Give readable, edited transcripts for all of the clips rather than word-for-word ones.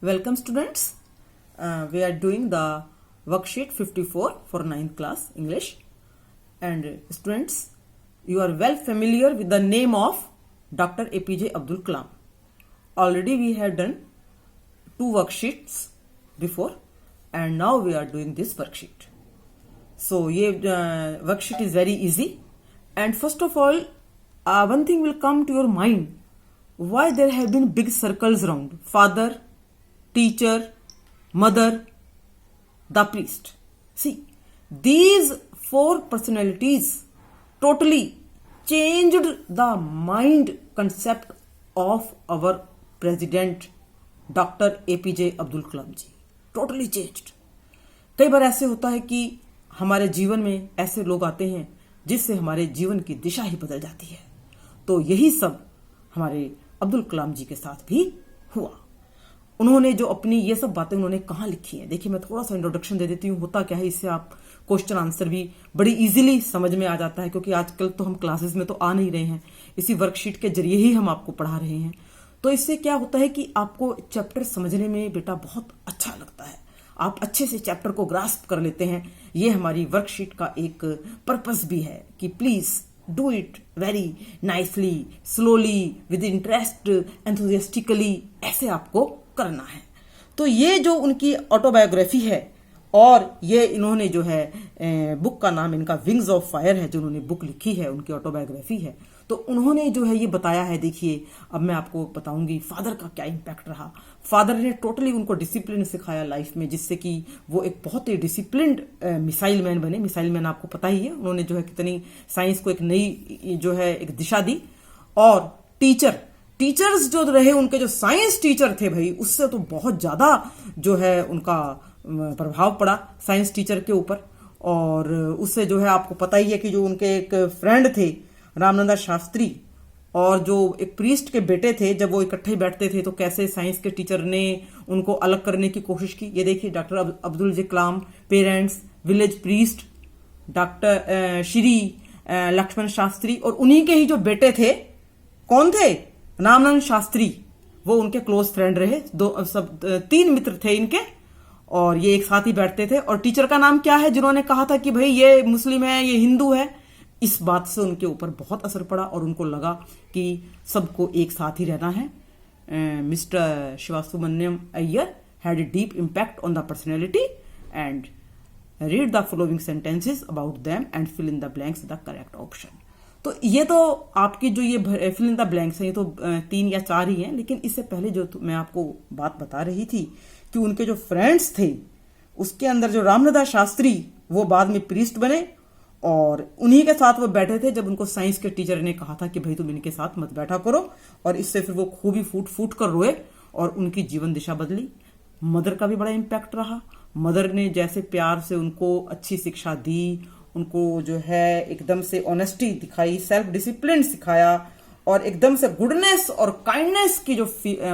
Welcome students. We are doing the worksheet 54 for 9th class English. And students, you are well familiar with the name of Dr. APJ Abdul Kalam. Already we have done 2 worksheets before and now we are doing this worksheet. So ये worksheet is very easy. And first of all, one thing will come to your mind. Why there have been big circles around? Father, teacher, mother, the priest. See, these 4 personalities totally changed the mind concept of our president Dr. APJ Abdul Kalam ji. Totally changed. कई बार ऐसे होता है कि हमारे जीवन में ऐसे लोग आते हैं जिससे हमारे जीवन की दिशा ही बदल जाती है. तो यही सब हमारे अब्दुल कलाम जी के साथ भी हुआ. उन्होंने जो अपनी ये सब बातें उन्होंने कहाँ लिखी हैं, देखिए मैं थोड़ा सा इंट्रोडक्शन दे देती हूँ. होता क्या है, इससे आप क्वेश्चन आंसर भी बड़ी इजीली समझ में आ जाता है, क्योंकि आजकल तो हम क्लासेस में तो आ नहीं रहे हैं, इसी वर्कशीट के जरिए ही हम आपको पढ़ा रहे हैं. तो इससे क्या होता है कि आपको चैप्टर समझने में बेटा बहुत अच्छा लगता है, आप अच्छे से चैप्टर को ग्रास्प कर लेते हैं. ये हमारी वर्कशीट का एक पर्पस भी है कि please do it very nicely, slowly, with interest, enthusiastically, ऐसे आपको करना है. तो ये जो उनकी ऑटोबायोग्राफी है, और ये इन्होंने जो है बुक का नाम इनका विंग्स ऑफ फायर है, जो उन्होंने बुक लिखी है उनकी ऑटोबायोग्राफी है. तो उन्होंने जो है ये बताया है. देखिए अब मैं आपको बताऊंगी फादर का क्या इम्पैक्ट रहा. फादर ने टोटली उनको डिसिप्लिन सिखाया लाइफ में, जिससे कि वो एक बहुत ही डिसिप्लिन्ड मिसाइल मैन बने. मिसाइल मैन आपको पता ही है, उन्होंने जो है कितनी साइंस को एक नई जो है एक दिशा दी. और टीचर्स जो रहे, उनके जो साइंस टीचर थे भाई, उससे तो बहुत ज्यादा जो है उनका प्रभाव पड़ा साइंस टीचर के ऊपर. और उससे जो है आपको पता ही है कि जो उनके एक फ्रेंड थे रामनंदा शास्त्री, और जो एक प्रीस्ट के बेटे थे, जब वो इकट्ठे बैठते थे तो कैसे साइंस के टीचर ने उनको अलग करने की कोशिश की. ये देखिए doctor Abdul J Kalam parents, village priest doctor Shri Lakshman Shastri, और उन्हीं के ही जो बेटे थे, कौन थे, रामानंद शास्त्री, वो उनके क्लोज फ्रेंड रहे. 3 मित्र थे इनके, और ये एक साथ ही बैठते थे. और टीचर का नाम क्या है जिन्होंने कहा था कि भाई ये मुस्लिम है, ये हिंदू है. इस बात से उनके ऊपर बहुत असर पड़ा और उनको लगा कि सबको एक साथ ही रहना है. Mister Sivasubramaniam Iyer had a deep impact on the personality and read the following sentences about them and fill in the blanks the correct option. तो ये तो आपकी जो ये फिल इन द ब्लैंक्स हैं, ये तो 3 या 4 ही हैं. लेकिन इससे पहले जो मैं आपको बात बता रही थी कि उनके जो फ्रेंड्स थे, उसके अंदर जो रामनंदा शास्त्री, वो बाद में प्रीस्ट बने, और उन्हीं के साथ वो बैठे थे जब उनको साइंस के टीचर ने कहा था कि भाई तुम इनके साथ मत बैठा करो. और इससे फिर वो खूब ही फूट कर रोए और उनकी जीवन दिशा बदली. मदर का भी बड़ा इम्पैक्ट रहा. मदर ने जैसे प्यार से उनको अच्छी शिक्षा दी, उनको जो है एकदम से ऑनेस्टी दिखाई, सेल्फ डिसिप्लिन सिखाया, और एकदम से गुडनेस और काइंडनेस की जो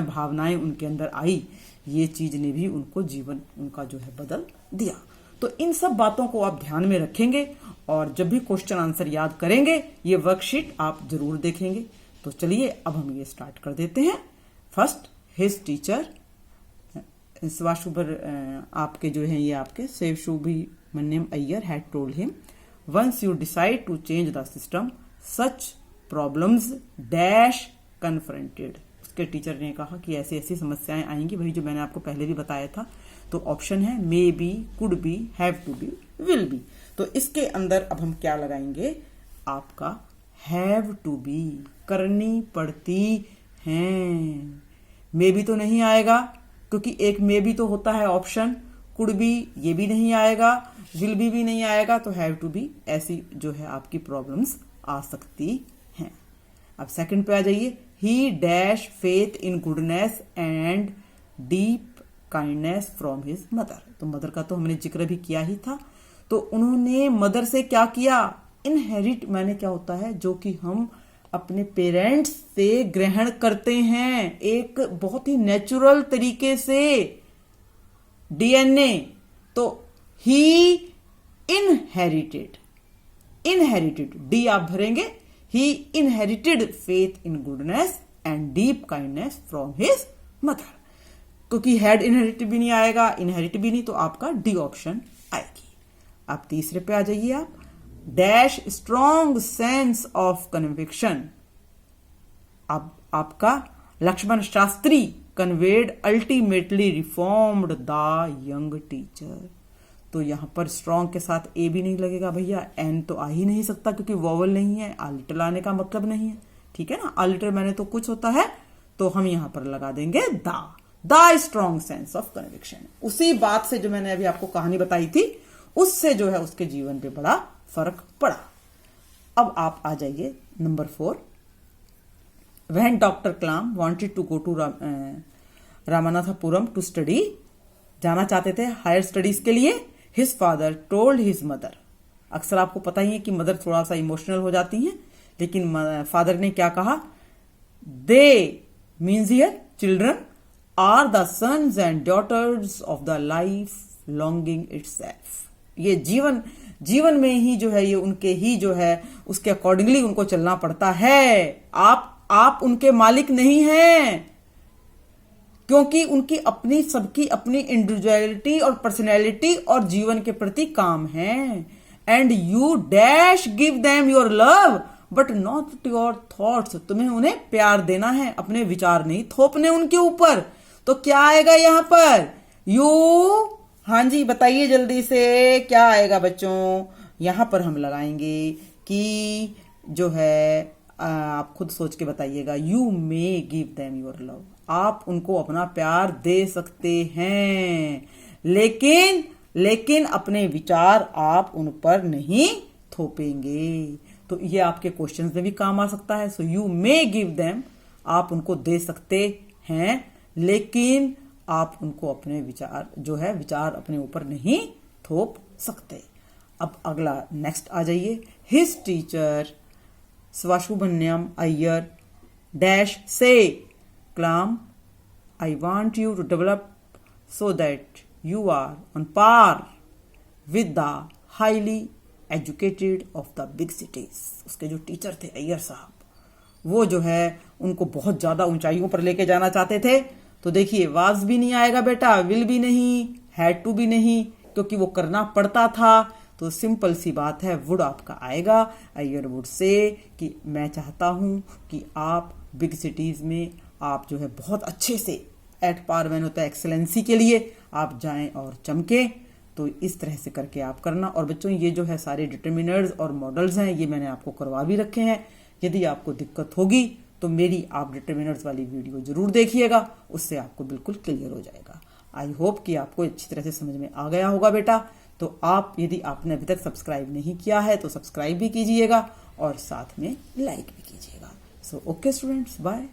भावनाएं उनके अंदर आई, ये चीज ने भी उनको जीवन उनका जो है बदल दिया. तो इन सब बातों को आप ध्यान में रखेंगे, और जब भी क्वेश्चन आंसर याद करेंगे ये वर्कशीट आप जरूर देखेंगे. तो चलिए अब हम ये स्टार्ट कर देते हैं. फर्स्ट, हिज टीचर आपके जो है ये आपके Sivasubramaniam Iyer had told him, once you decide to change the system such problems dash confronted. उसके टीचर ने कहा कि ऐसी ऐसी समस्याएं आएंगी भाई, जो मैंने आपको पहले भी बताया था. तो ऑप्शन है may be, could be, have to be, will be. तो इसके अंदर अब हम क्या लगाएंगे, आपका हैव टू बी, करनी पड़ती हैं. मे बी तो नहीं आएगा, क्योंकि एक मे बी तो होता है ऑप्शन. कुड बी ये भी नहीं आएगा, विल बी नहीं आएगा. तो हैव टू बी, ऐसी जो है आपकी प्रॉब्लम्स आ सकती हैं. अब सेकंड पे आ जाइए. ही dash faith in goodness and deep kindness from his mother. तो मदर का तो हमने जिक्र भी किया ही था. तो उन्होंने मदर से क्या किया, इनहेरिट माने क्या होता है, जो कि हम अपने पेरेंट्स से ग्रहण करते हैं एक बहुत ही नेचुरल तरीके से, डीएनए. तो ही इनहेरिटेड, डी आप भरेंगे. He inherited faith in goodness and deep kindness from his mother. क्योंकि हेड इनहेरिट भी नहीं आएगा, इनहेरिट भी नहीं, तो आपका डी ऑप्शन आएगी। आप तीसरे पे आ जाइए। आप dash strong sense of conviction. अब आपका Lakshman Shastri conveyed ultimately reformed the young teacher. तो यहां पर स्ट्रॉन्ग के साथ ए भी नहीं लगेगा भैया, एन तो आ ही नहीं सकता क्योंकि वोवल नहीं है, आलिटल आने का मतलब नहीं है, ठीक है ना। आलिटल मैंने तो कुछ होता है, तो हम यहां पर लगा देंगे the strong sense of conviction. उसी बात से जो मैंने अभी आपको कहानी बताई थी, उससे जो है उसके जीवन पे बड़ा फर्क पड़ा। अब आप आ जाइए number 4। When doctor Kalam wanted to go to Ramanathapuram to study, जाना चाहते थे हायर स्टडीज के लिए, his father told his mother. अक्सर आपको पता ही है कि मदर थोड़ा सा इमोशनल हो जाती हैं, लेकिन फादर ने क्या कहा, they means here children are the sons and daughters of the life longing itself. ये जीवन में ही जो है, ये उनके ही जो है उसके अकॉर्डिंगली उनको चलना पड़ता है। आप उनके मालिक नहीं हैं, क्योंकि उनकी अपनी सबकी अपनी इंडिविजुअलिटी और पर्सनैलिटी और जीवन के प्रति काम है। And you dash give them your love but not your thoughts. तुम्हें उन्हें प्यार देना है, अपने विचार नहीं थोपने उनके ऊपर। तो क्या आएगा यहां पर, यू, हाँ जी बताइए जल्दी से क्या आएगा बच्चों। यहां पर हम लगाएंगे कि जो है आप खुद सोच के बताइएगा, you may give them your love. आप उनको अपना प्यार दे सकते हैं, लेकिन अपने विचार आप उन पर नहीं थोपेंगे। तो ये आपके क्वेश्चंस में भी काम आ सकता है। So you may give them, आप उनको दे सकते हैं, लेकिन आप उनको अपने विचार अपने ऊपर नहीं थोप सकते। अब अगला नेक्स्ट आ जाइए। His teacher Sivasubramaniam Iyer dash से Kalam, I want you to develop so that you are on par with the highly educated of the big cities. उसके जो टीचर थे अय्यर साहब, वो जो है उनको बहुत ज्यादा ऊंचाइयों पर लेके जाना चाहते थे। तो देखिए वाज भी नहीं आएगा बेटा, विल भी नहीं, हैड टू भी नहीं, क्योंकि वो करना पड़ता था। तो सिंपल सी बात है, वुड आपका आएगा। अय्यर वुड से कि मैं चाहता हूं कि आप बिग सिटीज में आप जो है बहुत अच्छे से एट पार मैन होता है एक्सेलेंसी के लिए आप जाएं और चमके। तो इस तरह से करके आप करना। और बच्चों ये जो है सारे डिटर्मिनर्स और मॉडल्स हैं, ये मैंने आपको करवा भी रखे हैं। यदि आपको दिक्कत होगी तो मेरी आप डिटर्मिनर्स वाली वीडियो जरूर देखिएगा, उससे आपको बिल्कुल क्लियर हो जाएगा। आई होप कि आपको अच्छी तरह से समझ में आ गया होगा बेटा। तो आप यदि आपने अभी तक सब्सक्राइब नहीं किया है तो सब्सक्राइब भी कीजिएगा और साथ में लाइक भी कीजिएगा। So okay students, bye.